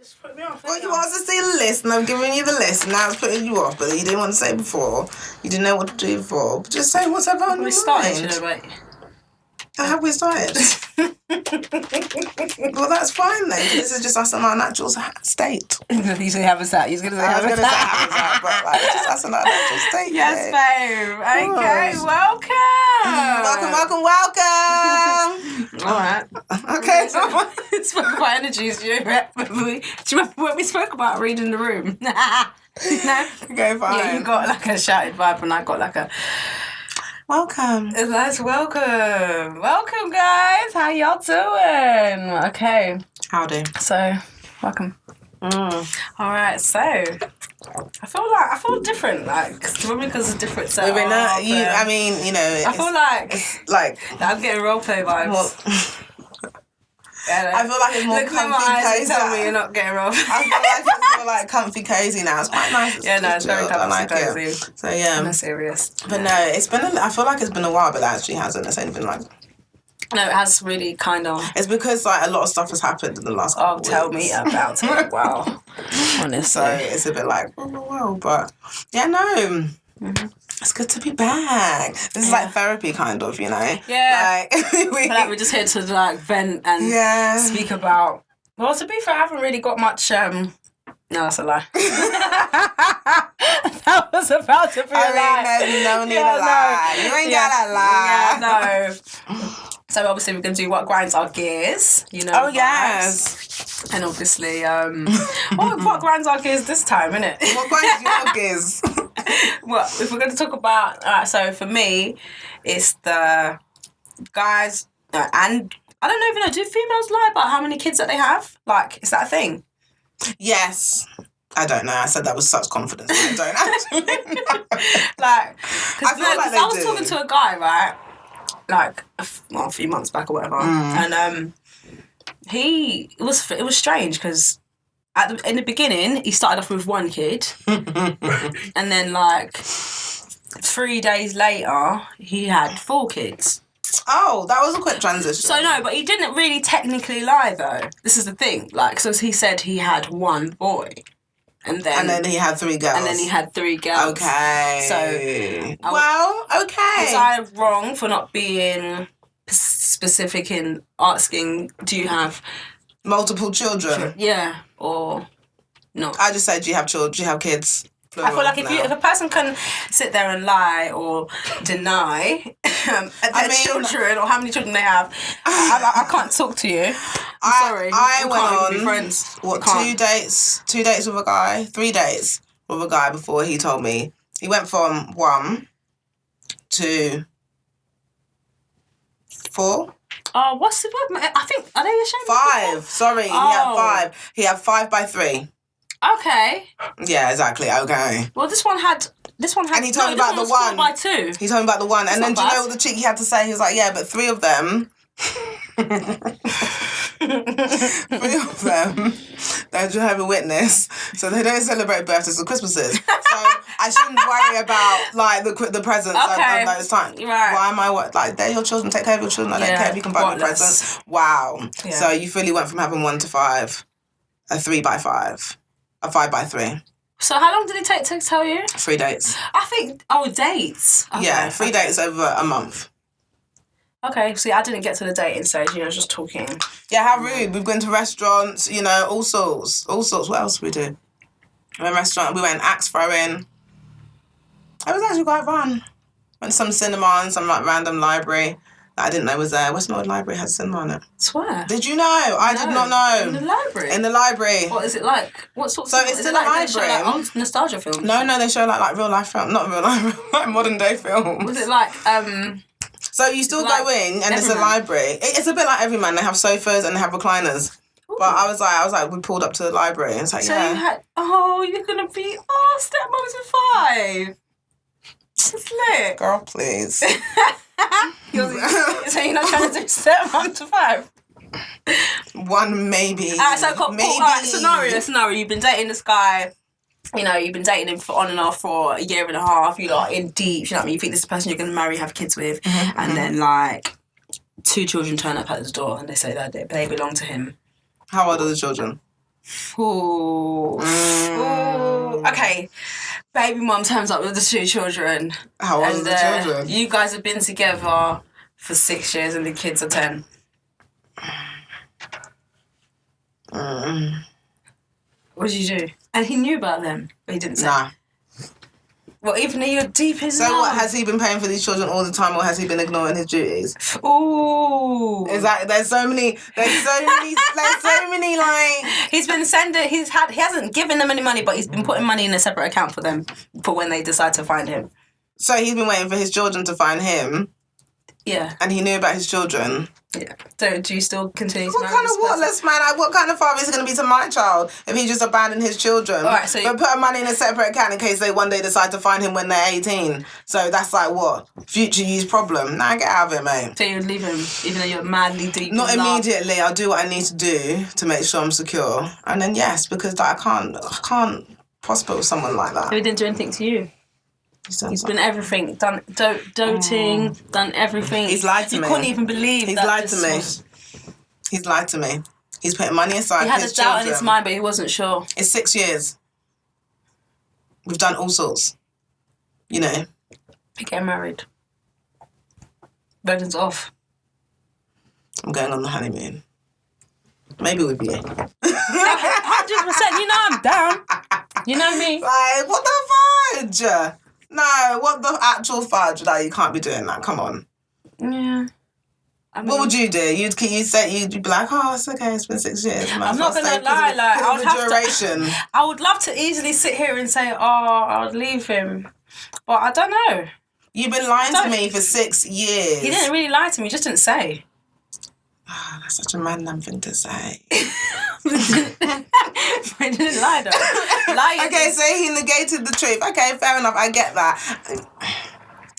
Just put me off. Well, you asked to see the list, and I've given you the list, and now it's putting you off, but you didn't want to say before. You didn't know what to do before. But just say whatever on your mind. We started, you know, right? Have we started? Well, that's fine then, 'cause this is just us in our natural state. You say habitat. You're going to say habitat. I was going to say habitat, but like, just us in our natural state. Yes, babe. Okay, welcome. Welcome. All right. Okay. Spoke about energies. Do you remember when we spoke about reading the room? No? Okay, fine. Yeah, you got like a shouted vibe and I got like a... Welcome. Nice welcome. Welcome, guys. How y'all doing? Okay. Howdy. So, welcome. All right, so... I feel different, like, probably because it's different setup. I mean, you know... I feel like I'm getting roleplay vibes. Well, I feel like it's more comfy, cozy. Tell me you're not getting roleplay. I feel like it's more like comfy, cozy now. It's quite nice. It's very comfy, cozy. It. So yeah. I'm serious. But no, it's been. I feel like it's been a while, but it actually hasn't. It's only been like... No, it has really kind of... It's because like a lot of stuff has happened in the last couple of weeks. Tell me about it. Wow. Honestly. So it's a bit like, whoa. But yeah, no. Mm-hmm. It's good to be back. This is like therapy, kind of, you know? Yeah. We're just here to like vent and speak about... Well, to be fair, I haven't really got much... No, that's a lie. That was about to be a lie. There's no need to lie. You ain't gotta lie. Yeah, no. So obviously we're going to do what grinds our gears, you know. Oh, yes. And obviously, what grinds our gears this time, innit? What grinds your gears? Well, if we're going to talk about... so for me, it's the guys... and I don't even know, do females lie about how many kids that they have? Like, is that a thing? Yes. I don't know. I said that with such confidence. I don't actually know. Like, I feel like I was talking to a guy, right? Like, a few months back or whatever. And it was strange because in the beginning, he started off with one kid. And then, like, 3 days later, he had 4 kids. Oh, that was a quick transition. So, no, but he didn't really technically lie, though. This is the thing. Like, so he said he had 1 boy. And then he had 3 girls. And then he had 3 girls. Okay. So... okay. Was I wrong for not being specific in asking, do you have... multiple children? Yeah, or not? I just said, do you have children? Do you have kids? I feel like if a person can sit there and lie or deny their children or how many children they have, I can't talk to you. I'm sorry. I we went can't on be friends. 2 dates with a guy, 3 dates with a guy before he told me. He went from 1 to 4. Oh, what's the word? I think, are they ashamed? 5. Sorry, he had 5. He had 5 by 3. Okay. Yeah, exactly. Okay. Well, this one had. And he told me about the 1. 4 by 2. He told me about the 1, and then do you know what the cheek he had to say? He was like, "Yeah, but 3 of them." 3 of them, they're Jehovah's Witness, so they don't celebrate birthdays or Christmases. So I shouldn't worry about like the presents at those times. Right. Why am I like they're your children? Take care of your children. I don't care if you can buy me presents. Wow. Yeah. So you fully went from having 1 to 5, a 3 by 5. A 5 by 3. So how long did it take to tell you? 3 dates. I think, dates. Okay. Yeah, 3 dates over a month. Okay, see, I didn't get to the dating stage, just talking. Yeah, how rude. We've been to restaurants, all sorts. What else did we do? We went restaurant, we went axe throwing. It was actually quite fun. Went to some cinema and some like random library that I didn't know was there. Westmead Library has cinema on it. Swear. Did you know? I did not know. In the library? In the library. What is it like? What sort of So it's in the library. They show, like, nostalgia films? No, they show like real life film. Not real life, like modern day films. Was it like... So you still go in and it's a library. It's a bit like Everyman. They have sofas and they have recliners. Ooh. But I was like, we pulled up to the library and it's like, so yeah. You had, you're going to be, stepmoms with 5. It's lit. Girl, please. So you're not trying to do stepmom to 5? 1 maybe. Maybe. Scenario. You've been dating this guy. You've been dating him on and off for a year and a half. You're like in deep. You know what I mean? You think this is the person you're going to marry, have kids with, and then like 2 children turn up at the door and they say that they belong to him. How old are the children? Ooh. Ooh. Okay. Baby mum turns up with the 2 children. How old are the children? You guys have been together for 6 years and the kids are 10. What did you do? And he knew about them, but he didn't say. Nah. Well, even though you're deep in love. So what, has he been paying for these children all the time, or has he been ignoring his duties? Ooh. Is that, there's so many like... He's been sending, he hasn't given them any money, but he's been putting money in a separate account for them, for when they decide to find him. So he's been waiting for his children to find him. Yeah. And he knew about his children. Yeah. So do you still continue to What kind of whatless man? What kind of father is he going to be to my child if he just abandoned his children? All right, so but put money in a separate account in case they one day decide to find him when they're 18. So that's like what? Future use problem. Nah, get out of it, mate. So you'd leave him even though you're madly deep Not in love? immediately. I'll do what I need to do to make sure I'm secure. And then yes, because like, I can't prosper with someone like that. He didn't do anything to you. He's been everything, done doting, done everything. He's lied to me. You couldn't even believe He's that lied to me. He's lied to me. He's putting money aside He for had his a doubt children. in his mind, but he wasn't sure. It's 6 years. We've done all sorts. You know. We're getting married. Wedding's off. I'm going on the honeymoon. Maybe with you. 100%. You know I'm down. You know me. Like, what the fudge? No, what the actual fudge? Like, you can't be doing that. Come on. Yeah. I mean, what would you do? You'd be like, oh, it's okay. It's been 6 years. I'm not gonna lie. Like, I would have duration. I would love to easily sit here and say, oh, I'd leave him, but I don't know. You've been lying to me for 6 years. He didn't really lie to me. He just didn't say. Oh, that's such a man-lamb thing to say. He didn't lie though. Lying. Okay, so he negated the truth. Okay, fair enough. I get that.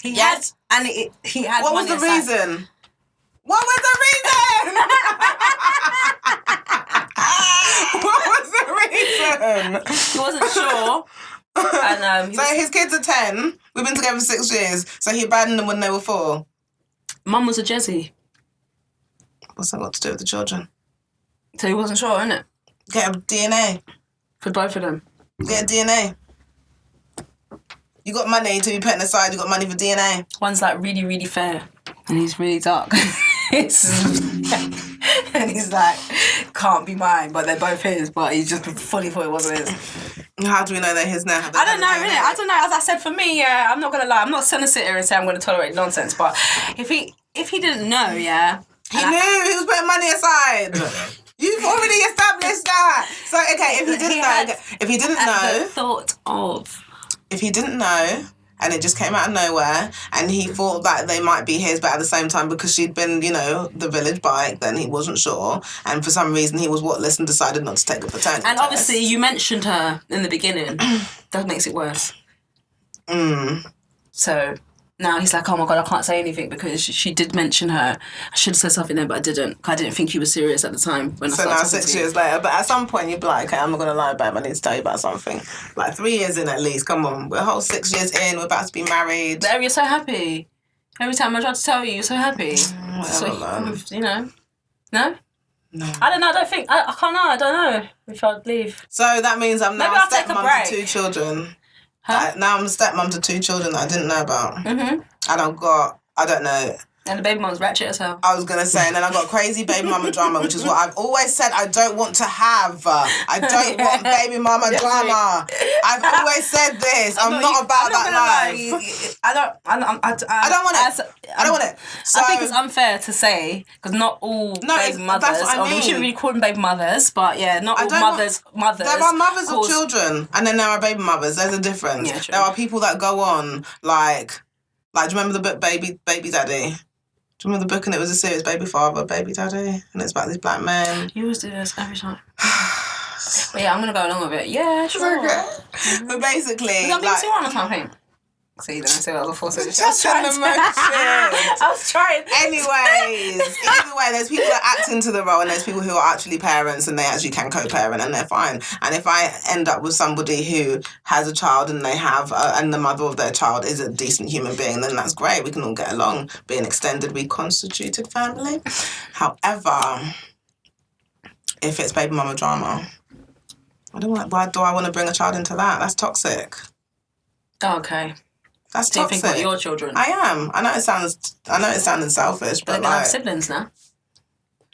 He had What was the reason? What was the reason? What was the reason? He wasn't sure. And so his kids are 10. We've been together for 6 years. So he abandoned them when they were 4. Mum was a Jessie. What's that got to do with the children? So he wasn't sure, innit? Get a DNA. For both of them. Get a DNA. You got money to be putting aside. You got money for DNA. One's like really, really fair. And he's really dark. And he's like, can't be mine, but they're both his. But he just fully thought it wasn't his. How do we know they're his now? I don't know, really. I don't know. As I said, for me, yeah, I'm not gonna lie. I'm not gonna sit here and say I'm gonna tolerate nonsense. But if he didn't know, yeah, he knew he was putting money aside. You've already established that. So okay, if he didn't know, and it just came out of nowhere, and he thought that they might be his, but at the same time, because she'd been, the village bike, then he wasn't sure, and for some reason he was whatless and decided not to take a paternity And test. obviously you mentioned her in the beginning. That makes it worse. So now he's like, oh my God, I can't say anything because she did mention her. I should have said something then, but I didn't. I didn't think he was serious at the time when I started. So now 6 years later, but at some point you'd be like, okay, I'm not going to lie about it, I need to tell you about something. Like 3 years in at least, come on. We're a whole 6 years in, we're about to be married. But you're so happy. Every time I try to tell you, you're so happy. Whatever, No? No. I don't know, I don't think, I can't know, I don't know if I'd leave. So that means I'm now Maybe I'll take a stepmom break. to 2 children. Huh? Now I'm a stepmom to 2 children that I didn't know about. Mm-hmm. And I don't know. And the baby mum's ratchet as hell. I was going to say, and then I got crazy baby mama drama, which is what I've always said I don't want to have. I don't want baby mama drama. I've always said this. I'm not about that life. I don't want it. I don't want it. So, I think it's unfair to say, because not all baby mothers, that's what I mean. We shouldn't really call them baby mothers, but yeah, not all mothers. There are mothers of children, and then there are baby mothers. There's a difference. Yeah, true. There are people that go on, like, do you remember the book Baby Daddy? Do you remember the book, and it was a series, Baby Father, Baby Daddy? And it's about these black men. You always do this every time. But yeah, I'm going to go along with it. Yeah, sure. Okay. But basically... I'm being too honest, I think. See, then I say what I was forced to do. Just an emotion. I was trying. Anyways, either way, there's people that act into the role, and there's people who are actually parents and they actually can co-parent, and they're fine. And if I end up with somebody who has a child and they have, and the mother of their child is a decent human being, then that's great. We can all get along, be an extended, reconstituted family. However, if it's baby mama drama, I don't want. Why do I want to bring a child into that? That's toxic. Okay. That's Do you toxic. think about your children? I am. I know it sounded selfish, They're but gonna like have siblings now.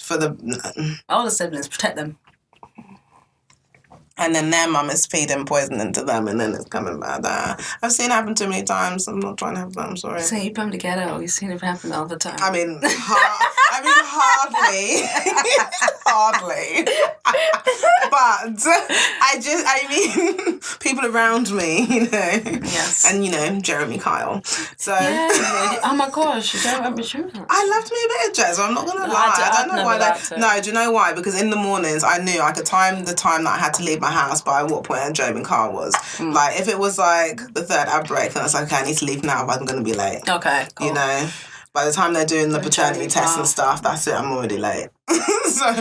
for the Older siblings, protect them. and then their mum is feeding poison into them, and then it's coming back there. I've seen it happen too many times. I'm not trying to have that. I'm sorry. So you put them together, or you've seen it happen all the time. I mean, hardly, hardly. But I mean, people around me, you know. Yes. And, you know, Jeremy Kyle. So. Yeah. Oh my gosh, you don't remember doing that. I loved me a bit of jazz. I'm not going to lie. I don't know why. No, do you know why? Because in the mornings, I knew I could time the time that I had to leave my house by what point Jeremy Kyle was. Like, if it was like the third ad break, then I was like, okay, I need to leave now, but I'm going to be late. Okay, cool. You know? By the time they're doing the paternity test and stuff, that's it, I'm already late. So,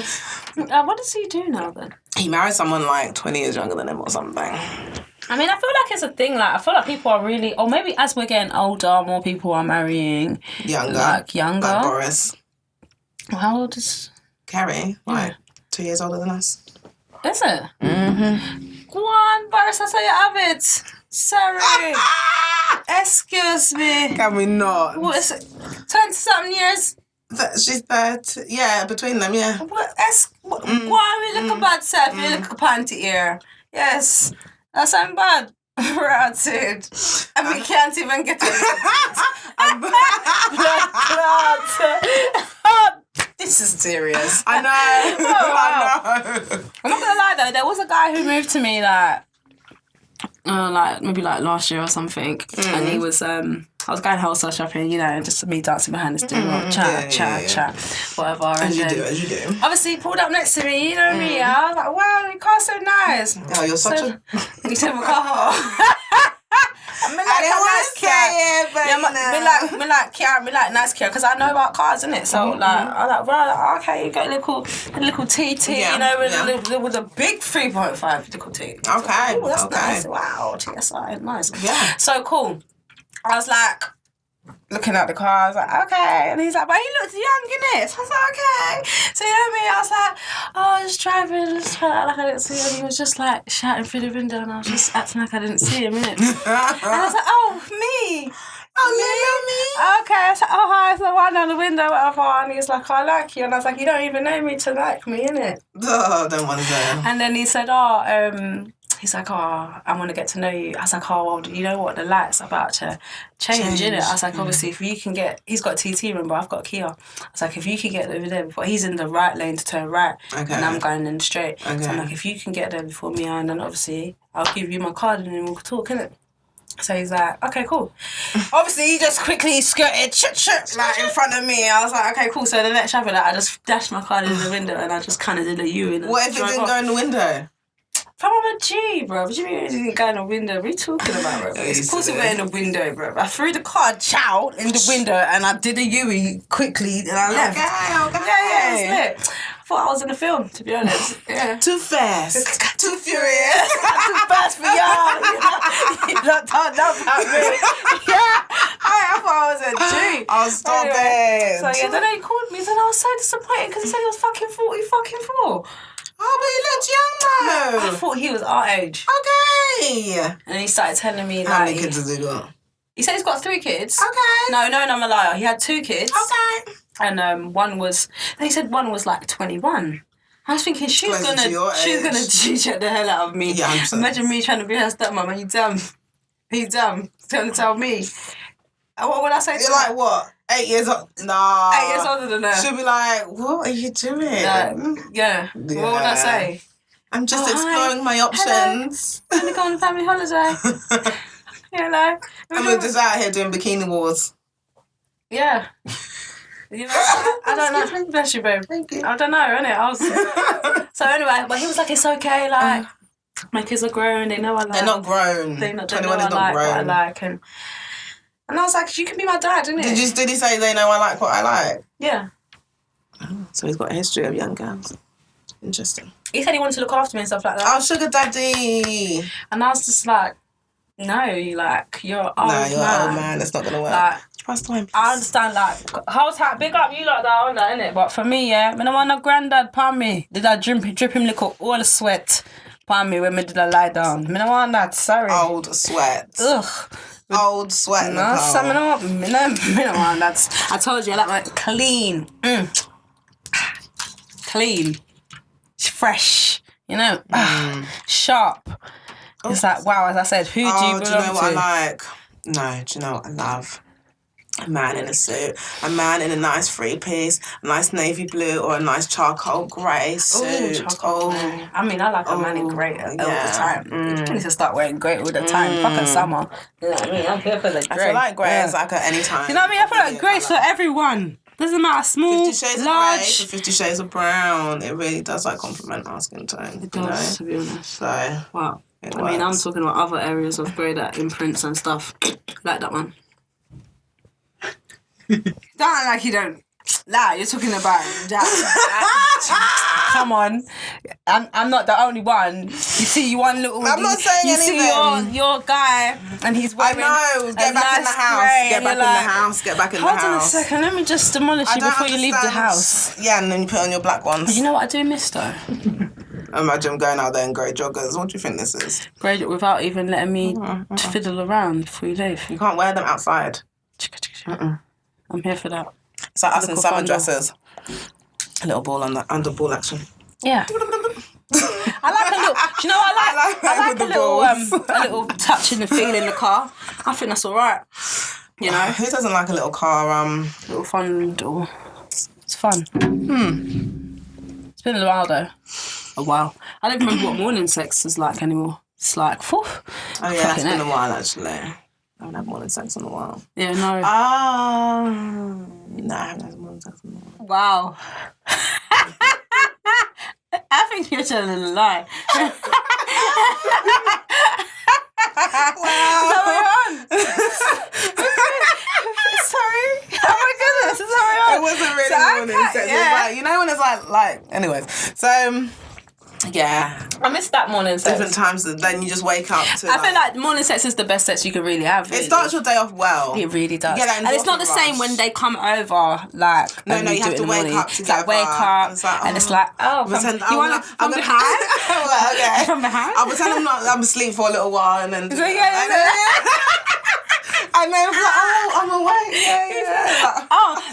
what does he do now then? he married someone like 20 years younger than him or something. I mean, I feel like it's a thing, like, I feel like people are really, or maybe as we're getting older, more people are marrying Younger. Like Boris. Well, how old is... Carrie, like 2 years older than us. Is it? Mm-hmm. Go on, Boris, that's how you have it. Sorry. Excuse me. Can we not? What is it? 20-something years? She's 30. Yeah, between them, yeah. Go on, we look a bad self, you look a panty ear. Yes. That sound bad. Rotted. And we can't even get it. This is serious. I know. Oh, wow. I know. I'm not gonna lie though, there was a guy who moved to me maybe last year or something, and he was I was going wholesale shopping, you know, just me dancing behind the door, chat, whatever. As you do. Obviously, he pulled up next to me, you know me. I was like, wow, your car's so nice. Oh, you're such a... He said, my car. Me like nice car, because I know about cars, innit? So I'm like, right, okay, you got a little TT, you know, with a big 3.5 little T. Okay. Ooh, that's nice. Wow, TSI, nice. Yeah. So cool. I was like, looking at the car, I was like, okay. And he's like, but he looks young, innit? So I was like, okay. So you know me, I was like, oh, just driving, just trying to act like I didn't see him. He was just like shouting through the window, and I was just acting like I didn't see him, innit? And I was like, oh, me. Oh, me. Okay, I was like, oh, hi, so one down the window, whatever. And he was like, I like you. And I was like, you don't even know me to like me, innit? Oh, don't want to say. And then he said, he's like, oh, I want to get to know you. I was like, oh, well, you know what? The light's about to change, innit? I was like, obviously, if you can get... He's got TT, remember? I've got a Kia. I was like, if you can get over there before... He's in the right lane to turn right. Okay. And I'm going in straight. Okay. So I'm like, if you can get there before me, and then obviously, I'll give you my card and then we'll talk, innit? So he's like, okay, cool. Obviously, he just quickly skirted like in front of me. I was like, okay, cool. So the next traffic light, I just dashed my card in the window and I just kind of did a U in. What if it didn't go in the window? I'm a G, bro. What do you mean it didn't go in the window? What are you talking about, bro? Of course it went in the window, bro. I threw the card in the window and I did a U quickly and I left. Okay. Yeah, it's lit. I thought I was in a film, to be honest. Yeah. Too fast. Too furious. Too fast for y'all. You don't talk about me. Yeah. I thought I was a G. Oh, stop it. So yeah, then he called me and I was so disappointed because he said he was fucking 44. Oh, but he looked young though. I thought he was our age. Okay. And he started telling me how many kids has he got? He said he's got 3 kids. Okay. No, I'm a liar. He had 2 kids. Okay. And one was like 21. I was thinking she's gonna G-check the hell out of me. Yeah, 100%. Imagine me trying to be her stepmom and you dumb. Trying to tell me. What would I say to her? You're like what? 8 years old? Nah. 8 years older than her. She'll be like, what are you doing? Yeah. What would I say? I'm just exploring my options. I'm gonna go on a family holiday. You know? I'm just out here doing bikini wars. Yeah. You know, I don't know. Bless you, babe. Thank you. I don't know, innit? So anyway, but he was like, it's okay, like, my kids are grown, they know I like. They're not grown. 21 is not grown. What I like, and I was like, you can be my dad, innit? Did he say they know I like what I like? Yeah. Oh, so he's got a history of young girls. Interesting. He said he wanted to look after me and stuff like that. Oh, sugar daddy. And I was just like, no, like, you're old man. No, you're an old man. That's not going to work. Like, I understand, like, how's that? Big up you lot that on that, innit? But for me, yeah, I don't want no granddad palm me. Did I drip him lick all the sweat? Palm me when me did I lie down. Me no want that, sorry. Old sweat. Ugh. Old sweat, No, Nicole. so me no want that. I told you, I like my clean. Clean. Fresh. You know? Sharp. It's like, wow, as I said, who do you belong to? Do you know what I like? No, do you know what I love? A man in a suit, a man in a nice three-piece, a nice navy blue or a nice charcoal grey suit. Charcoal grey. I mean, I like a man in grey all the time. You need to start wearing grey all the time. Fucking summer. You know what I mean? I'm here for the grey. I feel like grey is like at any time. You know what I mean? I feel like grey's for everyone. Doesn't matter, small, 50 Shades large. of Grey to 50 Shades of Brown. It really does like complement our skin tone. It does, to be honest. So, wow. I works. mean, I'm talking about other areas of grey that imprints and stuff. Like that one. Don't act like you don't. Nah, you're talking about that. Come on. I'm not the only one. You see one little... I'm not saying anything. You see your guy and he's wearing... I know. Get back in the house. Get back in the house. Get back in the house. Hold on a second. Let me just demolish you before you leave the house. Yeah, and then you put on your black ones. You know what I do miss though? Imagine going out there in grey joggers. What do you think this is? Grey without even letting me fiddle around before you leave. You can't wear them outside. I'm here for that. It's like us in summer dresses. A little ball under ball action. Yeah. I like a little. Do you know what I like? I like a little touch in the feel in the car. I think that's all right. You know. Who doesn't like a little car? Little fun. It's fun. It's been a while though. A while. I don't remember what morning sex is like anymore. It's like, whew. Oh yeah, that's been a while actually. I haven't had morning sex in a while. Yeah, no. No, I haven't had morning sex in a while. Wow. I think you're telling a lie. Wow. Sorry. Oh my goodness, is that it wasn't really morning sex. Yeah. It was like, you know when it's like anyways. So yeah. I missed that morning sex. Different times, then you just wake up to... I feel like morning sex is the best sex you can really have. Really. It starts your day off well. It really does. And it's not the same when they come over, like... No, you have to wake up together. Wake up, and it's like, oh, you want from behind? Okay. From behind? I'll pretend I'm asleep for a little while and then... And then I'm like, I'm awake. Yeah.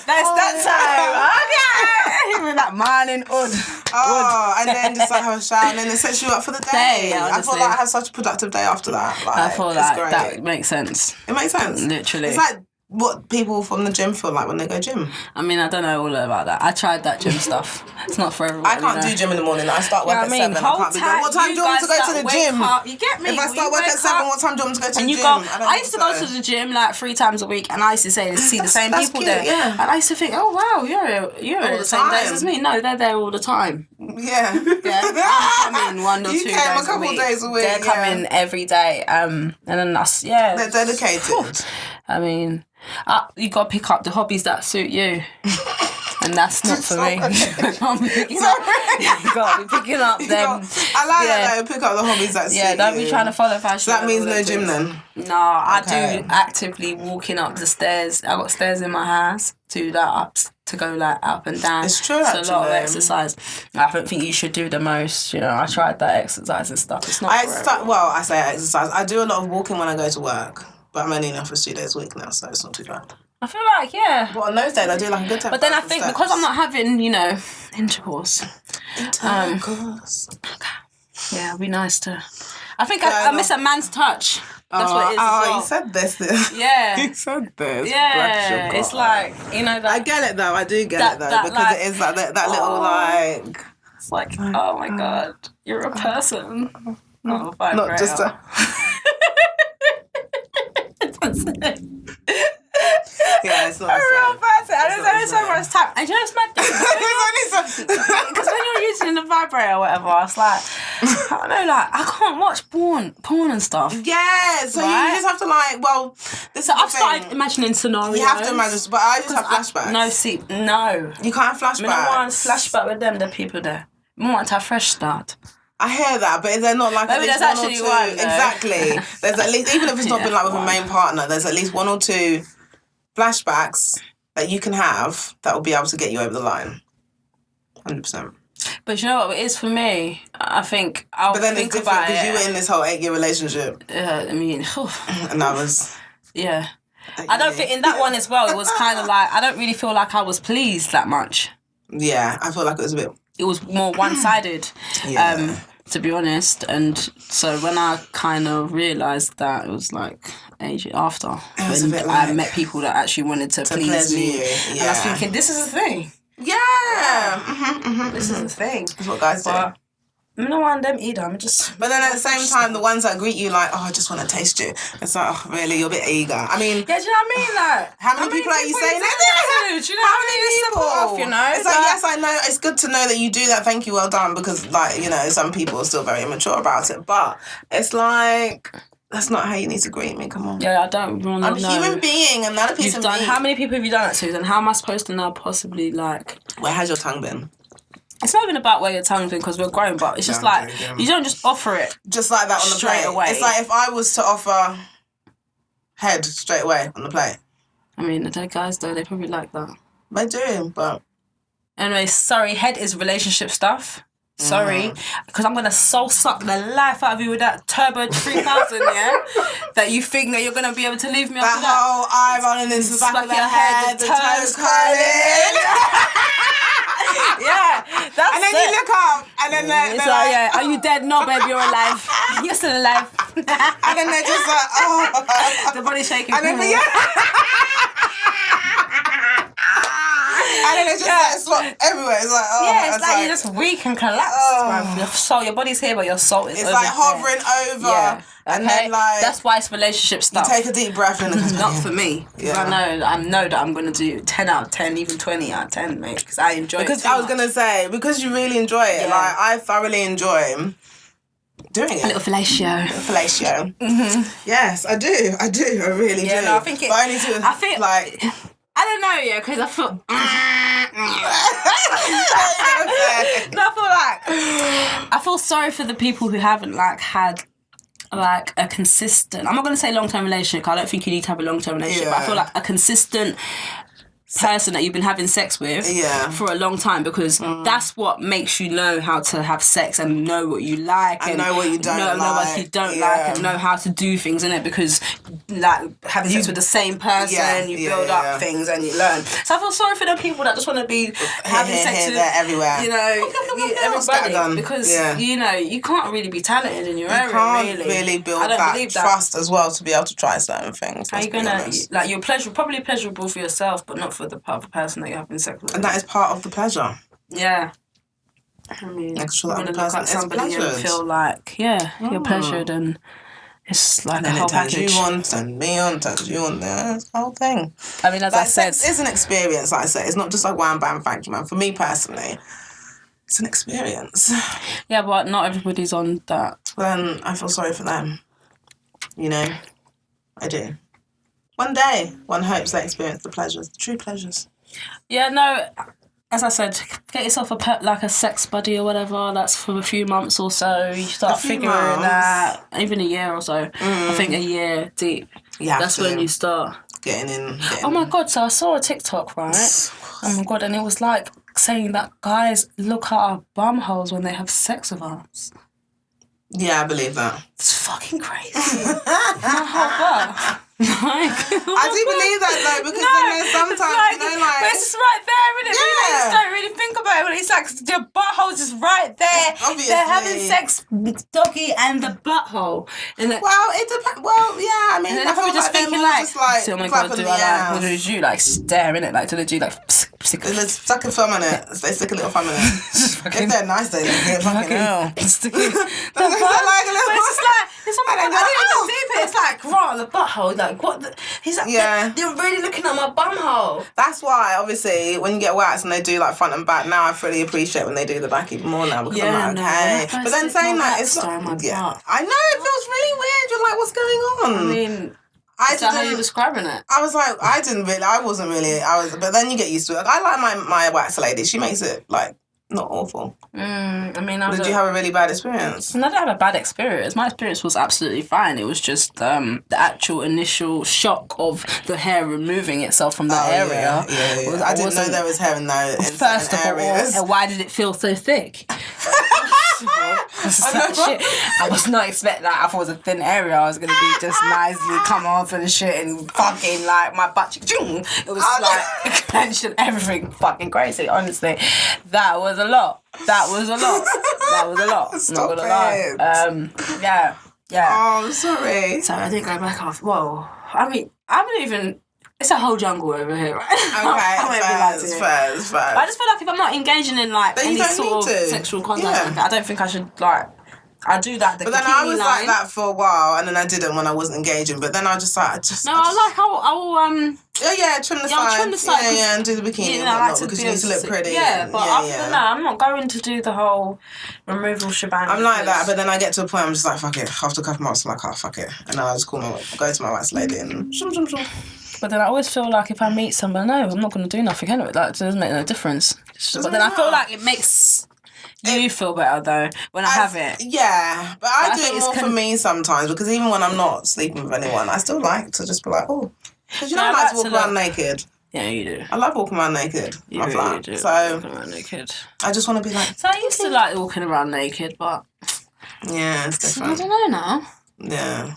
That's that time. Okay. With that morning hood. And then just like have a shower and then it sets you up for the day. I feel like I had such a productive day after that. Like, I feel like that makes sense. It makes sense. Literally. It's like what people from the gym feel like when they go gym. I mean, I don't know all about that. I tried that gym stuff. It's not for everyone. I can't do gym in the morning. I start work at 7. I can't be going, what time do you want me to go to the gym? You get me? If I start work at 7, what time do you want me to go to the gym? I used to go to the gym like 3 times a week and I used to see the same people there. Yeah. And I used to think, oh wow, you're the same days as me. No, they're there all the time. Yeah. I'm coming 1 or 2 days a couple days a week. They're coming every day. And then us, they're dedicated. I mean, you got to pick up the hobbies that suit you. And that's not for me. You got to be picking up them. I like that though, pick up the hobbies that suit you. Yeah, don't be trying to follow fashion. So that means no gym then? No, I do actively walking up the stairs. I got stairs in my house to go like up and down. It's true, It's a lot of exercise. I don't think you should do the most. You know, I tried that exercise and stuff. It's not I say exercise. I do a lot of walking when I go to work. But I'm only in the office 2 days a week now, so it's not too bad. I feel like, yeah. But on those days, I do like a good time. But then I think because I'm not having, intercourse. Yeah, it'd be nice to... I think I miss a man's touch. That's what it is as well. You said this. Yeah. You said this. Yeah. It's like, that... I get it though. I do get it though. Because it is like that little like... It's like, oh my God, you're a person. Not a vibrator. Not just a... Yeah, it's not a real person. And there's only so much time. And you know, it's mad. Because when you're using the vibrator or whatever, it's like, I don't know, like, I can't watch porn and stuff. Yeah, so you just have to I've started imagining scenarios. You have to imagine, but I just have flashbacks. No. You can't have flashbacks. I don't want flashback with them, the people there. I want to have fresh start. I hear that, but they're not like maybe at least there's one or actually two. one, Exactly. There's at least, even if it's not been like with a main partner, there's at least 1 or 2 flashbacks that you can have that will be able to get you over the line. 100%. But you know what it is for me? I think I'll But then think it's different about because it. you were in this whole 8-year relationship. I mean, And I was... yeah. I don't think in that one as well, it was kind of like, I don't really feel like I was pleased that much. Yeah, I feel like it was a bit... It was more one-sided, to be honest. And so when I kind of realised that, it was like ages after. When I met people that actually wanted to please me. You. Yeah. And I was thinking, this is the thing. Yeah. This is the thing. That's what guys do. I'm not one of them either. I'm just... But then at the same time, the ones that greet you like, oh, I just want to taste you. It's like, oh, really? You're a bit eager. I mean... Yeah, do you know what I mean? Like, how many people are you saying that to? Do you know how many people? Off, you know? It's like, yes, I know. It's good to know that you do that. Thank you, well done. Because, like, you know, some people are still very immature about it. But it's like... That's not how you need to greet me, come on. Yeah, I don't want to know. I'm a human being, I'm not a piece of meat. How many people have you done that to? And how am I supposed to now possibly, like... Where has your tongue been? It's not even about where your tongue's been because we're grown, but it's just like, you don't just offer it. Just like that on the straight plate. Away. It's like if I was to offer head straight away on the plate. I mean, the guys, though, they probably like that. They do, but... Anyway, sorry, head is relationship stuff. Sorry, because I'm going to soul suck the life out of you with that Turbo 3000, yeah? That you think that you're going to be able to leave me after that. That whole eye rolling into the back of the head, the toes curling. Yeah, that's and then you look up, and then they're like, yeah, are you dead? No, baby, you're alive. You're still alive. And then they're just like, oh. The body shaking. And then, and then it's just like slop everywhere. It's like, oh. Yeah, it's like you're just weak and collapsed, Your soul, your body's here, but your soul is over. It's like hovering over. Yeah. And then like... That's why it's relationship stuff. You take a deep breath in. Not for me. Yeah. I know that I'm going to do 10 out of 10, even 20 out of 10, mate. Because I enjoy it Because I was going to say, because you really enjoy it. Yeah. Like, I thoroughly enjoy... doing it. A little fellatio. Fellatio. Yes, I do. I really do. Yeah, no, I think it... But only to, I think... like... I don't know, yeah, because I feel... No, I feel sorry for the people who haven't, like, had... like a consistent, I'm not going to say long-term relationship, I don't think you need to have a long-term relationship, but I feel like a consistent person that you've been having sex with for a long time, because that's what makes you know how to have sex and know what you like and know what you don't like, know what you don't like, and know how to do things in it, because like having sex with the same person, you build up things and you learn. So I feel sorry for the people that just want to be having sex with everywhere, you know, everybody, because you know you can't really be talented in your area. You can't really build that trust as well to be able to try certain things. How you gonna like you're probably pleasurable for yourself, but not for the other person that you're having sex with. And that is part of the pleasure. Yeah. I mean, make sure that the person is somebody and feel like, you're pleasured, and it's like a whole package. And you on, turn me on, turns you on, that's the whole thing. I mean, as I said... Sex is an experience, like I say. It's not just like wham, bam, thank you, man. For me personally, it's an experience. Yeah, but not everybody's on that. Then I feel sorry for them. You know? I do. One day, one hopes they experience the pleasures, the true pleasures. Yeah, no, as I said, get yourself a sex buddy or whatever. That's for a few months or so. You start figuring that, even a year or so. I think a year deep. Yeah, that's when you start getting in. Oh my God! So I saw a TikTok, right? Oh my God! And it was like saying that guys look at our bum holes when they have sex with us. Yeah, I believe that. It's fucking crazy. I do believe that though, because then there's sometimes like, but it's just right there, isn't it? Yeah. You just don't really think about it when it's like your butthole's just right there. Obviously. They're having sex with doggy and the butthole. And well, it depends. Well, yeah, I mean, and then I just thinking like, oh my God, do I like, what did you like stare in it? Like, do they do like stick a thumb in it? They stick a little thumb in it. If they're nice, they don't fucking hell. Stick it. But it's just like, it's something I didn't even see it. It's like, raw, the butthole, like, what the... He's like, you're really looking at my bumhole. That's why, obviously, when you get waxed and they do, like, front and back, now I fully appreciate when they do the back even more now, because I'm like, okay. But then saying that, it's not... I know, it feels really weird. You're like, what's going on? I mean... Is that how you're describing it? I was like, but then you get used to it. I like my wax lady. She makes it, like, not awful. I mean, Did you have a really bad experience? No, I didn't have a bad experience. My experience was absolutely fine. It was just the actual initial shock of the hair removing itself from the area. Yeah. I didn't know there was hair in those First of areas. all, why did it feel so thick? I was not expecting that. I thought it was a thin area. I was going to be just nicely come off and shit and fucking like my butt. It was like clenched and everything fucking crazy, honestly. That was a lot. Stop not gonna lie. Yeah. Oh, I'm sorry. So I didn't go back off. Whoa. I mean, I haven't even... It's a whole jungle over here, right? Okay, fair. I just feel like if I'm not engaging in like any sort of sexual contact, I don't think I should like. I do that. But then I was like that for a while, and then I didn't when I wasn't engaging. But then I just like I will trim the side. Yeah, and do the bikini and whatnot because you need to look pretty. Yeah, but after that, I'm not going to do the whole removal shebang. I'm like that, but then I get to a point I'm just like fuck it. After a couple months, I'm like, oh fuck it, and then I just go to my wax lady and shum. But then I always feel like if I meet someone, no, I'm not going to do nothing anyway. Like, it doesn't make no difference. But then I feel like it makes you feel better, though, when I have it. Yeah, but I do it more for me sometimes because even when I'm not sleeping with anyone, I still like to just be like, oh. Because I like to walk around naked. Yeah, you do. I love walking around naked. You really do. So, walking around naked. I just want to be like... So I used to like walking around naked, but... Yeah, it's different. I don't know now. Yeah.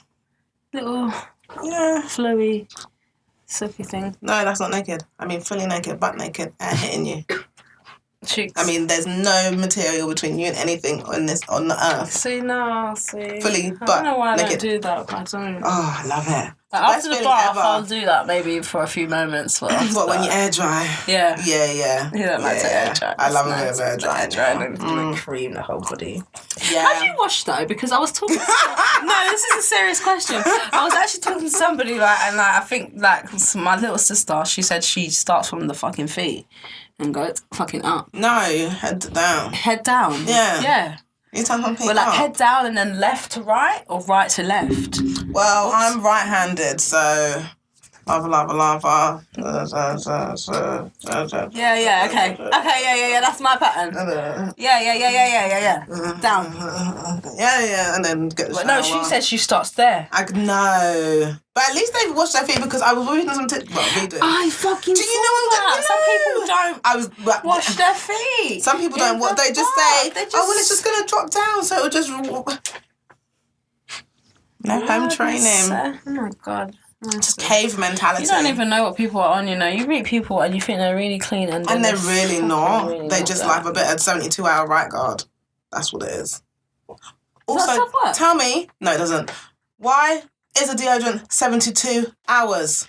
Little... Yeah. Flowy... silky thing. No, that's not naked. I mean, fully naked, butt naked, air hitting you. Cheeks. I mean, there's no material between you and anything on the earth. See. Fully butt naked. I don't know why I don't do that, but I don't. Oh, I love it. Like after the bath, I'll do that maybe for a few moments. But when you air dry? Yeah. Yeah. You don't like to air dry. I love a bit of air dry. And cream the whole body. Yeah. How do you wash though? Because I was talking. No, this is a serious question. I was actually talking to somebody I think my little sister. She said she starts from the fucking feet and goes fucking up. No, head down. Head down. Yeah. Yeah. You turn from feet up. Head down and then left to right or right to left? Well, I'm right-handed, so... Lava. Yeah, okay. Yeah, that's my pattern. Yeah. Down. Yeah, and then get the shower. No, she said she starts there. I know. But at least they've washed their feet because I was reading some tips. Well, we do. I fucking do you know that? Some people don't wash their feet. Some people don't. What they just say, well, it's just going to drop down, so it'll just... No home training. Oh, my God. Just cave mentality. You don't even know what people are on, you know. You meet people and you think they're really clean and they're really not. They just like a bit of 72-hour right guard. That's what it is. Also, tell me... No, it doesn't. Why is a deodorant 72 hours?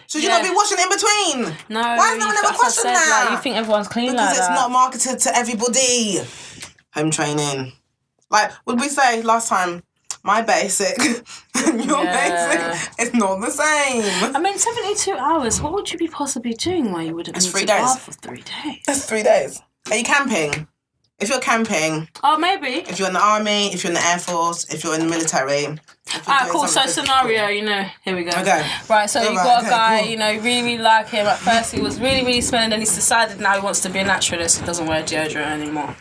Should you not be washing in between? No. Why has no one ever questioned that? Like, you think everyone's clean because it's not marketed to everybody. Home training. Like, would we say last time... My basic and your basic is not the same. I mean, 72 hours, what would you be possibly doing while you would have been to bath for 3 days? That's 3 days. Are you camping? If you're camping... Oh, maybe. If you're in the army, if you're in the Air Force, if you're in the military... Alright, cool. So scenario, you know, here we go. Okay. Right, so you've got a guy, you know, really like him. At first he was really, really smelling, then he's decided now he wants to be a naturalist. He doesn't wear deodorant anymore.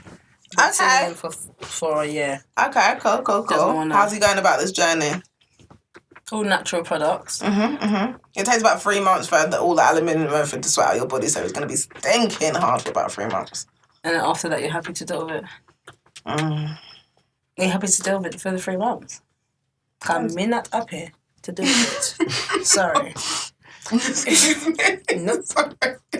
Okay. For a year. Okay, cool. How's he going about this journey? All natural products. It takes about 3 months for all the aluminium and everything to sweat out your body, so it's going to be stinking hard for about 3 months. And then after that, you're happy to deal with it? You're happy to deal with it for the 3 months? I'm not happy to deal with it. Sorry. No.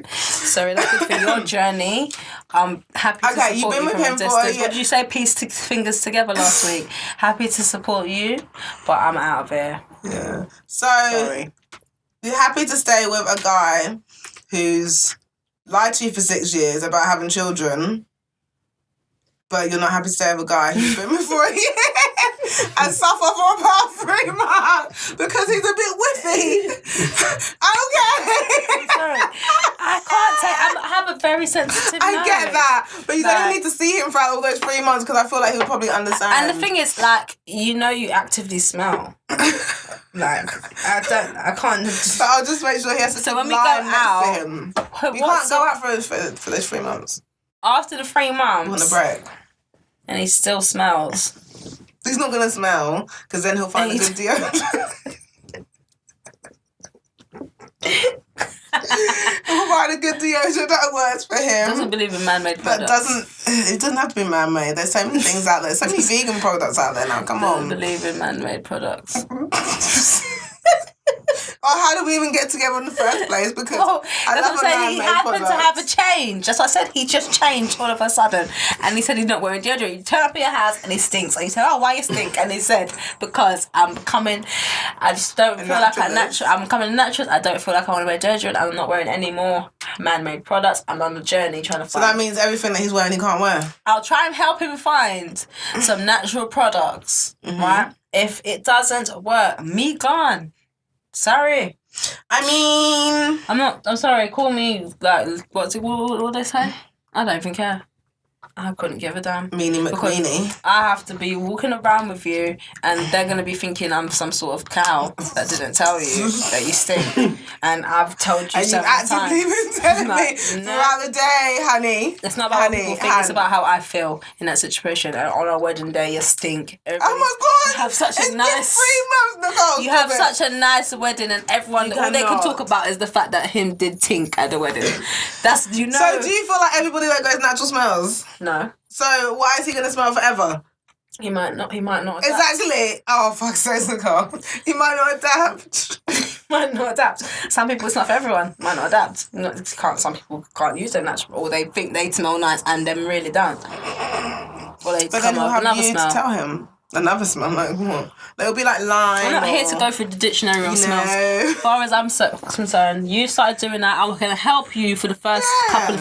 Sorry, that's good for your journey. I'm happy to support you've been you with from him a for a distance. year. What did you say? Fingers together last week. Happy to support you, but I'm out of here. Yeah. So, sorry. You're happy to stay with a guy who's lied to you for 6 years about having children, but you're not happy to stay with a guy who's been with for a year and suffer for about 3 months because he's a bit whiffy. Okay. Sorry. I can't say. I have a very sensitive I nose. get that. But you don't need to see him throughout all those 3 months because I feel like he'll probably understand. And the thing is, like, you know you actively smell. Like, I can't. So I'll just make sure he has to when we go out, him. We can't go out for those 3 months. after the 3 months. Want a break. And he still smells. He's not going to smell, because then he'll find a good deodorant. He'll find a good deodorant that works for him. Doesn't believe in man-made products. It doesn't have to be man-made. There's so many things out there. So many vegan products out there now. Come on. Doesn't believe in man-made products. Oh, how did we even get together in the first place? Because I love what I'm saying. He happened to have a change. That's what I said. He just changed all of a sudden. And he said he's not wearing deodorant. You turn up at your house and he stinks. And he said, oh, why you stink? And he said, because I just don't feel like I'm becoming natural. I don't feel like I want to wear deodorant. I'm not wearing any more man-made products. I'm on a journey trying to find. So that means everything that he's wearing he can't wear? I'll try and help him find some natural products, right? If it doesn't work, me gone. Sorry. I mean... I'm sorry, call me, like, what they say? I don't even care. I couldn't give a damn. Meanie McQueenie. I have to be walking around with you and they're going to be thinking I'm some sort of cow that didn't tell you that you stink. And I've told you several times. And you've actively been telling me throughout the day, honey. It's not about what people think, it's about how I feel in that situation. And on our wedding day, you stink. Oh my God! You have such a nice... 3 months, Nicole. You have such a nice wedding and everyone... All they can talk about is the fact that him did tink at the wedding. That's, you know... So do you feel like everybody that goes natural smells? No. So why is he going to smell forever? He might not adapt. Exactly. Oh, fuck sakes, Nicole. He might not adapt. Might not adapt. Some people, it's not for everyone. Might not adapt. Some people can't use their natural, or they think they smell nice and them really don't. Or they come up with another smell. To tell him another smell, like what? They'll be like lime. I'm not here to go through the dictionary of smells. As far as I'm concerned, you started doing that. I'm going to help you for the first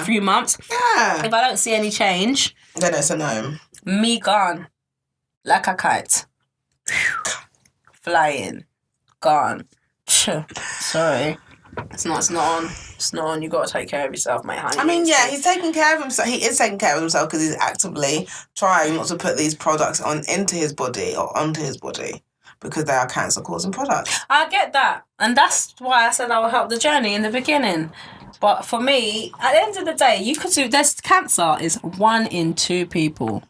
few months. Yeah. If I don't see any change, then it's a no. Me gone. Like a kite. Flying. Gone. Sorry. It's not on. It's not on. You got to take care of yourself, mate. I mean, yeah, he's taking care of himself. He is taking care of himself because he's actively trying not to put these products into his body or onto his body because they are cancer-causing products. I get that. And that's why I said I will help the journey in the beginning. But for me, at the end of the day, there's cancer is 1 in 2 people.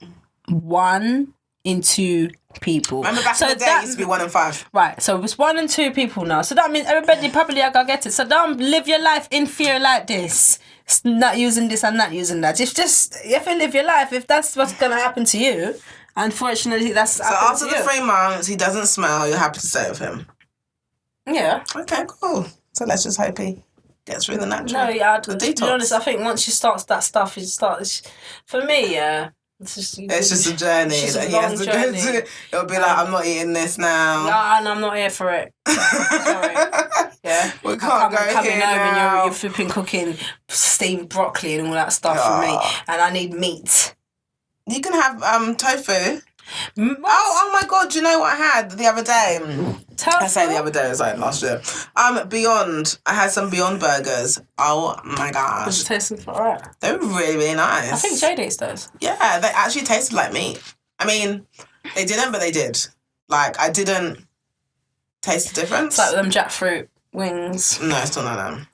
1 in 2 people. Remember back in the day, it used to be 1 in 5. Right, so it's 1 in 2 people now. So that means everybody probably are going to get it. So don't live your life in fear like this. Not using this and not using that. If you live your life, if that's what's going to happen to you, unfortunately, that's so after the 3 months, he doesn't smell, you're happy to stay with him? Yeah. Okay, cool. So let's just hope he gets through the natural. No, yeah, to be honest, I think once you start that stuff, for me, yeah. It's just a journey that he has to go to. It'll be like, I'm not eating this now. Yeah, and I'm not here for it. Sorry. Yeah. We can't go coming here home now. and you're flipping cooking steamed broccoli and all that stuff for me. And I need meat. You can have tofu. Oh my God, do you know what I had the other day? I say the other day, it was like last year. Beyond. I had some Beyond burgers. Oh my gosh. Was it tasting alright? They were really, really nice. I think Jade eats those. Yeah, they actually tasted like meat. I mean, they didn't, but they did. Like, I didn't taste the difference. It's like them jackfruit wings. No, it's not like them.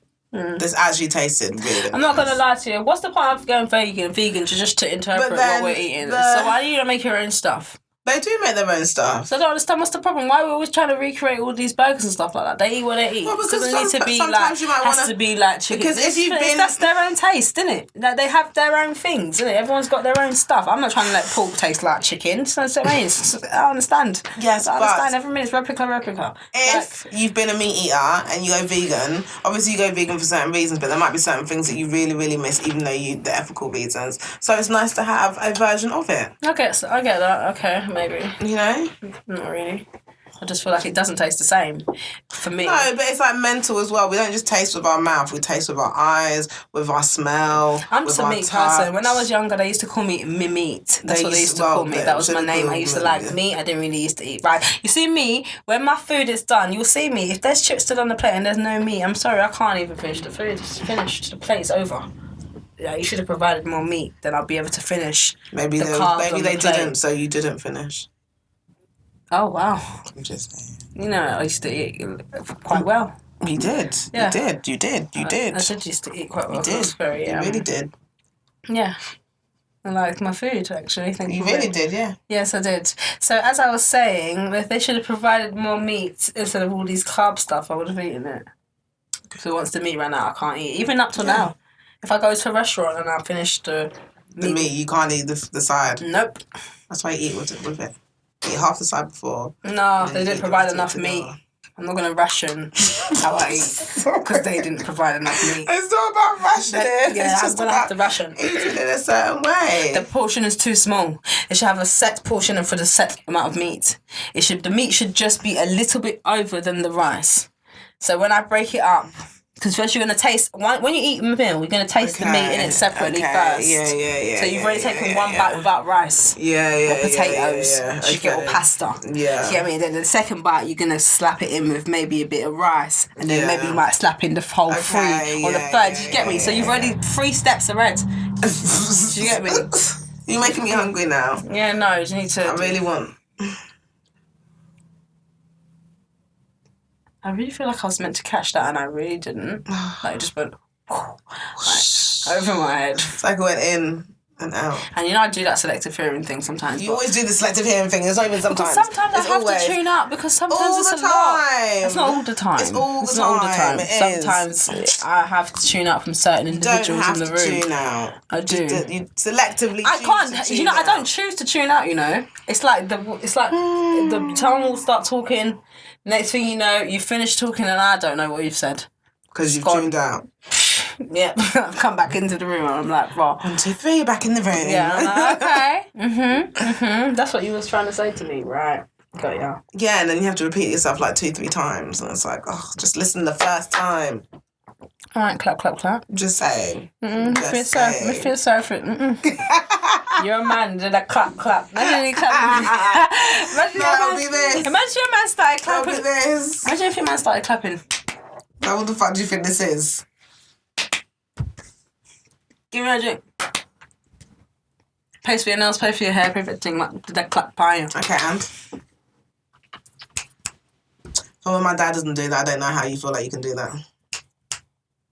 This actually tasted really I'm not going to lie to you. What's the point of going vegan? Vegan just to interpret what we're eating. So why do you not make your own stuff? They do make their own stuff. So I don't understand what's the problem. Why are we always trying to recreate all these burgers and stuff like that? They eat what they eat. Well, because it needs to be like, has to be like chicken. Because if you've been... That's their own taste, isn't it? Like, they have their own things, isn't it? Everyone's got their own stuff. I'm not trying to let pork taste like chicken. So I understand. Yes, I understand. Every minute's replica. If you've been a meat eater and you go vegan, obviously you go vegan for certain reasons, but there might be certain things that you really, really miss, even though the ethical reasons. So it's nice to have a version of it. I get that. Okay, maybe. You know? Not really. I just feel like it doesn't taste the same for me. No, but it's like mental as well. We don't just taste with our mouth. We taste with our eyes, with our smell. I'm just a meat person. When I was younger, they used to call me meat. That's what they used to call me. That was my name. I used to like meat. I didn't really used to eat. Right? You see me, when my food is done, you'll see me. If there's chips still on the plate and there's no meat, I'm sorry, I can't even finish the food. It's finished. The plate's over. Yeah, you should have provided more meat, then I'll be able to finish. Maybe they didn't, so you didn't finish. Oh, wow. I'm just saying. You know, I used to eat quite well. You did. Yeah. You did. I said you used to eat quite well. You did. You really did. Yeah. I liked my food, actually. Thank you. You really did, yeah. Yes, I did. So, as I was saying, if they should have provided more meat instead of all these carb stuff, I would have eaten it. So once the meat ran out, I can't eat. Even up till now. If I go to a restaurant and I finish the meat, you can't eat the side. Nope. That's why you eat with it. Eat half the side before. No, they didn't provide enough meat. I'm not going to ration how I eat because they didn't provide enough meat. It's not about rationing. I'm going to have to ration. Eating in a certain way. The portion is too small. It should have a set portion and for the set amount of meat. The meat should just be a little bit over than the rice. So when I break it up, because first you're going to taste, when you eat a meal, you're going to taste the meat in it separately first. Yeah. So you've already taken one bite without rice. Or potatoes. You get all pasta. Yeah. You get me? Then the second bite, you're going to slap it in with maybe a bit of rice. And then maybe you might slap in the whole fruit. Or the third, you get me? So you've already 3 steps ahead. Do you get me? You're making me hungry now. Yeah, no, you need to... I really want... I really feel like I was meant to catch that and I really didn't. Like, it just went over my head. It's like it went in and out. And I do that selective hearing thing sometimes. You always do the selective hearing thing. It's not even sometimes. Because sometimes I have to tune out because sometimes it's a lot. It's not all the time. It's all the time. Sometimes I have to tune out from certain individuals in the room. You don't have to tune out. I do. You selectively I can't. I don't choose to tune out, It's like the tongue will start talking. Next thing you know, you finish talking and I don't know what you've said. Because you've tuned out. Yep. I've come back into the room and I'm like, well. 1, 2, 3, you're back in the room. Yeah, I'm like, okay. That's what you was trying to say to me, right? Got ya. Yeah, and then you have to repeat yourself like 2, 3 times. And it's like, just listen the first time. All right, clap, clap, clap. Just saying. Feel sorry for it. You're a man, did a clap, clap. Imagine you clap. Imagine your man started clapping. Imagine if your man started clapping. Now, what the fuck do you think this is? Give me a drink. Pay for your nails, pay for your hair, pay for everything. Did that clap pie? Okay, and? So when my dad doesn't do that, I don't know how you feel like you can do that.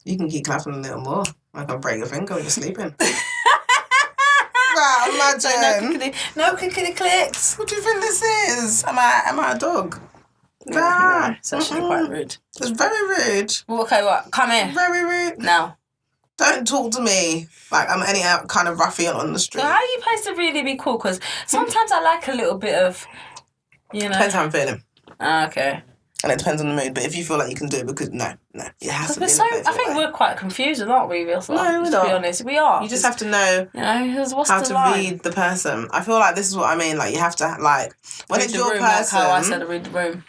You can keep clapping a little more. I can break your finger when you're sleeping. Wow, imagine. No clickety clicks. What do you think this is? Am I a dog? No, it's actually quite rude. It's very rude. Well, okay, what? Come here. Very rude. Now. Don't talk to me like I'm any kind of ruffian on the street. So how are you supposed to really be cool? Because sometimes I like a little bit of, Depends how I'm feeling. Okay. And it depends on the mood. But if you feel like you can do it, because no, it has to be. I think we're quite confused, aren't we? No, we're not. To be honest, we are. You just have to know, how to read the person. I feel like this is what I mean. Like you have to when read it's your room, person. Like how I said, read the room.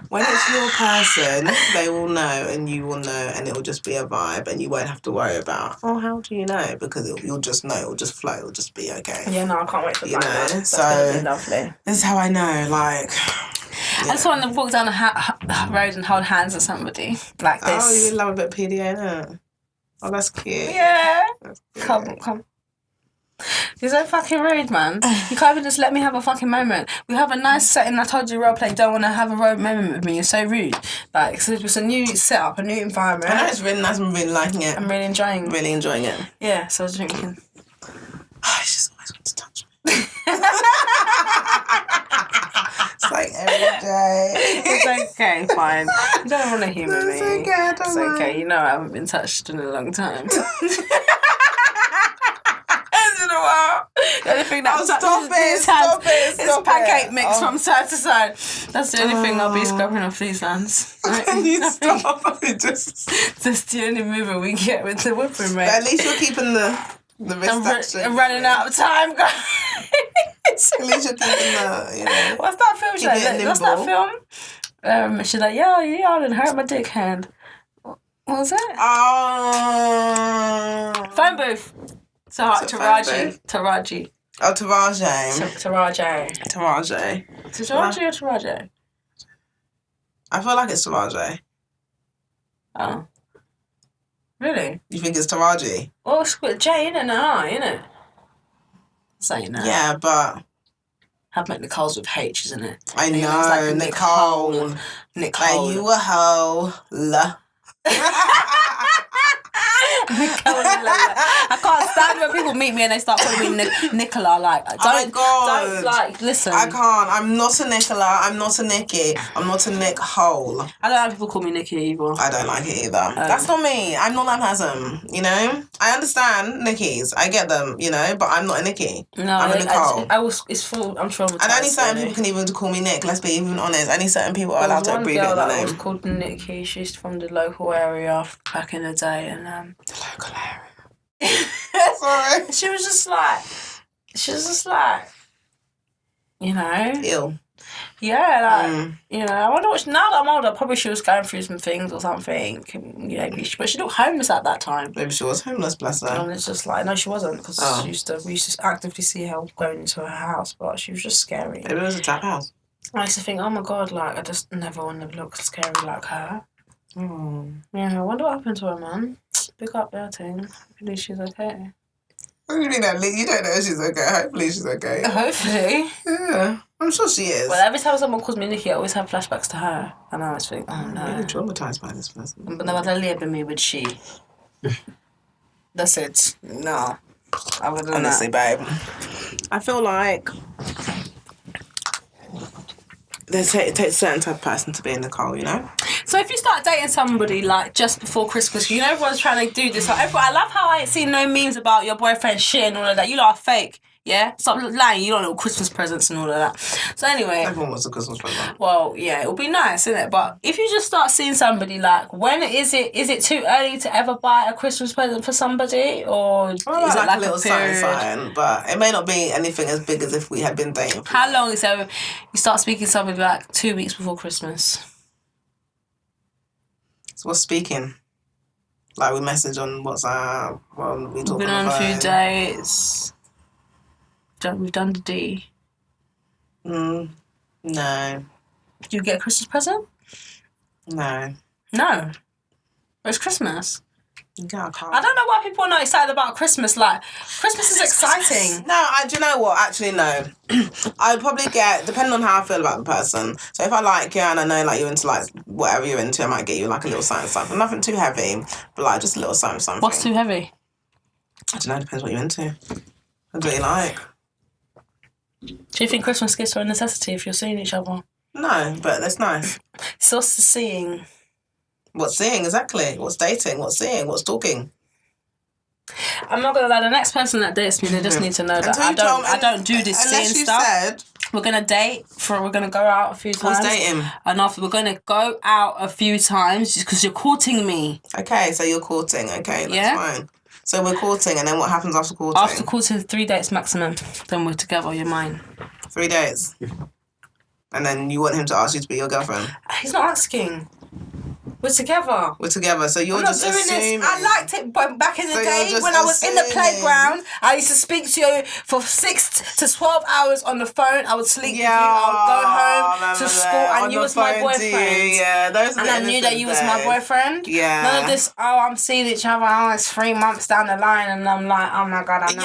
When it's your person, they will know and you will know and it will just be a vibe and you won't have to worry about, how do you know? Because you'll just know, it'll just flow, it'll just be okay. Yeah, no, I can't wait to find that. That's so gonna be lovely. This is how I know, like... I just want to walk down the road and hold hands with somebody like this. Oh, you love a bit of PDA, innit? Oh, that's cute. Yeah. That's cute. Come. You're so fucking rude, man. You can't even just let me have a fucking moment. We have a nice setting. I told you roleplay. Don't want to have a road moment with me. You're so rude. Like, so it was a new setup, a new environment. I know it's really nice. I'm really liking it. I'm really enjoying it. Yeah, so I was drinking. I just always want to touch me. It's like every day. It's okay, fine. You don't want to humour me. It's okay, It's okay. You know I haven't been touched in a long time. The only thing that stop it. Pancake mix from side to side. That's the only thing I'll be scrubbing off these hands. You stop. That's the only movement we get with the whipping, mate. But at least you're keeping the wrist action. I'm running out of time, guys. At least you're keeping the, What's that film? What's that film? She's like, yeah, I didn't hurt my dick hand. What was it? Phone booth. Taraji. Oh, Taraji. Taraji. Taraji or Taraji? I feel like it's Taraji. Oh. Really? You think it's Taraji? Well, it's got a J in it and an I, innit? Saying that. Yeah, but... Have met Nicole's with H, isn't it? I know, like Nicole. Nicole. Are you a hoe? I can't stand when people meet me and they start calling me Nicola. Like, don't like listen. I can't. I'm not a Nicola. I'm not a Nikki. I'm not a Nick Hole. I don't have people call me Nikki either. I don't like it either. That's not me. I'm not that person. You know. I understand Nickies. I get them. You know, but I'm not a Nikki. No, I'm a Nicole. It's full. I'm traumatized. And only certain people can even call me Nick. Let's be even honest. Only certain people are allowed to abbreviate the name. Was called Nikki. She's from the local area back in the day, and the local area. Sorry. She was just like, you know, ill. Yeah, you know, I wonder what now that I'm older, probably she was going through some things or something. You know, but she looked homeless at that time. Maybe she was homeless, bless her. And it's just like, no, she wasn't, because we used to actively see her going into her house, but she was just scary. Maybe it was a trap house. I used to think, oh my God, like, I just never want to look scary like her. Yeah, I wonder what happened to her, man. Pick up her thing. Hopefully she's okay. What do you mean that? You don't know if she's okay. Hopefully she's okay. Hopefully. Yeah, I'm sure she is. Well, every time someone calls me Nikki, I always have flashbacks to her. And I always think, oh no. I'm really traumatised by this person. But never leave me with she. That's it. No. I wouldn't. Honestly, babe. I feel like it takes a certain type of person to be a Nicole, you know? So if you start dating somebody like just before Christmas, you know everyone's trying to do this. Like, I love how I ain't seen no memes about your boyfriend shit and all of that. You lot are fake, yeah? Stop lying. You don't know Christmas presents and all of that. So anyway. Everyone wants a Christmas present. Well, yeah, it'll be nice, isn't it? But if you just start seeing somebody, like, when is it too early to ever buy a Christmas present for somebody? Or is it like a little sign, but it may not be anything as big as if we had been dating. How long is it? You start speaking to somebody like 2 weeks before Christmas? So what's speaking? Like we message on WhatsApp, we talk on the phone. We've been on a few dates. We've done the D. No. Do you get a Christmas present? No. No. It's Christmas. Yeah, I can't. I don't know why people are not excited about Christmas. Like, Christmas is exciting. No, do you know what? Actually, no. I would probably get, depending on how I feel about the person. So if I like you and I know like you're into like whatever you're into, I might get you like a little something. Nothing too heavy, but like just a little something. What's too heavy? I don't know. Depends what you're into. What you like? Do you think Christmas gifts are a necessity if you're seeing each other? No, but that's nice. So what's the seeing? What's seeing, exactly? What's dating? What's seeing? What's talking? I'm not gonna lie, the next person that dates me, they just need to know that I don't do this seeing stuff. We're gonna date, we're gonna go out a few times. What's dating? And after we're gonna go out a few times just because you're courting me. Okay, so you're courting, okay, that's fine. So we're courting, and then what happens after courting? After courting, 3 dates maximum. Then we're together, you're mine. 3 days? And then you want him to ask you to be your girlfriend? He's not asking. We're together. We're together, so you're just assuming. I liked it back in the day when I was in the playground. I used to speak to you for 6 to 12 hours on the phone. I would sleep with you. I would go home to school, and you was my boyfriend. Yeah, those are and I knew that you was my boyfriend. Yeah. None of this, I'm seeing each other, it's 3 months down the line, and I'm like, oh my God, I'm not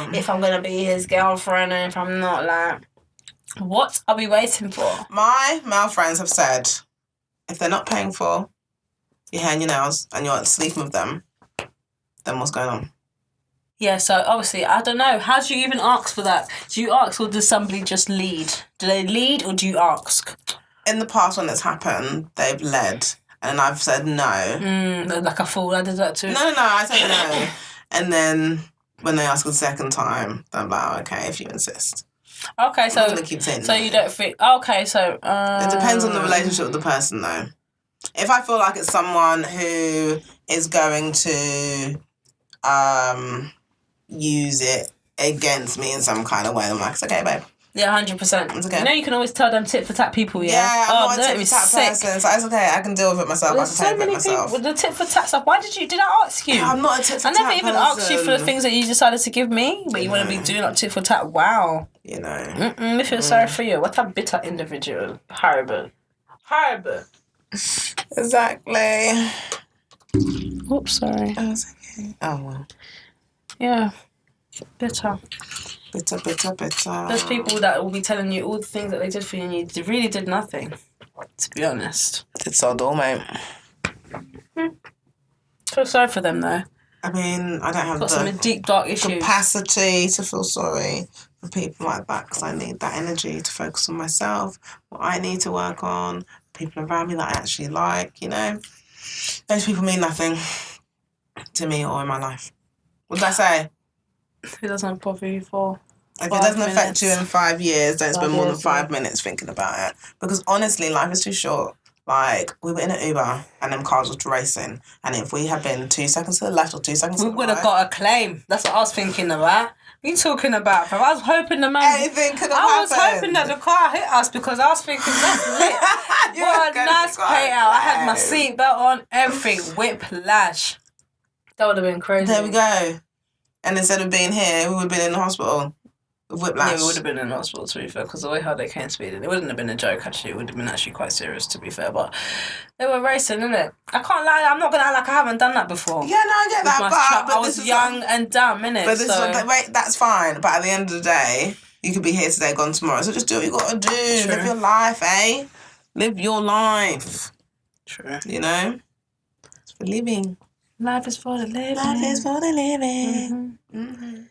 sure if I'm going to be his girlfriend, and if I'm not, like, what are we waiting for? My male friends have said, if they're not paying for your hair and your nails and you're sleeping with them, then what's going on? Yeah, so obviously, I don't know. How do you even ask for that? Do you ask or does somebody just lead? Do they lead or do you ask? In the past when it's happened, they've led and I've said no. Like a fool, I did that too. No, I said no. And then when they ask a second time, I'm like, oh, okay, if you insist. Okay, so I'm gonna keep saying so no. You don't think... Okay, so... It depends on the relationship with the person, though. If I feel like it's someone who is going to use it against me in some kind of way, I'm like, it's okay, babe. Yeah, 100%. It's okay. You know, you can always tell them tit-for-tat people, yeah? Yeah, I'm not a tit-for-tat person, so it's okay. I can deal with it myself. There's I can so pay for it many myself. people with the tit-for-tat stuff. Why did I ask you? I'm not a tit-for-tat I never even asked you for the things that you decided to give me, but you want to be doing like tit-for-tat. Wow. You know. I feel sorry for you. What a bitter individual. Horrible. Exactly. Oops, sorry. Oh, it's okay. Oh, well. Yeah. Bitter. Bitter. There's people that will be telling you all the things that they did for you and you really did nothing, to be honest. It's all dull, mate. feel sorry for them though. I mean, I don't have got some deep, dark issues. Capacity to feel sorry for people like that because I need that energy to focus on myself, what I need to work on, people around me that I actually like, you know. Those people mean nothing to me or in my life. What did I say? It doesn't bother you for if it doesn't affect you in 5 years, don't spend more than 5 minutes thinking about it. Because honestly, life is too short. Like, we were in an Uber and them cars was racing. And if we had been 2 seconds to the left or 2 seconds to the right... We would have got a claim. That's what I was thinking about. What are you talking about, bro? I was hoping the man... Anything could have happened. I was hoping that the car hit us because I was thinking, that's lit. What a nice payout. I had my seatbelt on, everything. Whiplash. That would have been crazy. There we go. And instead of being here, we would have been in the hospital. Whiplash. Yeah, we would have been in the hospital, to be fair, because the way how they came speeding, it wouldn't have been a joke, actually. It would have been actually quite serious, to be fair, but they were racing, innit? I can't lie, I'm not going to act like I haven't done that before. Yeah, no, I get that, but I was young and dumb, innit? But that's fine, but at the end of the day, you could be here today, gone tomorrow, so just do what you got to do. True. Live your life, eh? Live your life. True. You know? It's for living. Life is for the living. Life is for the living. Mm-hmm. Mm-hmm.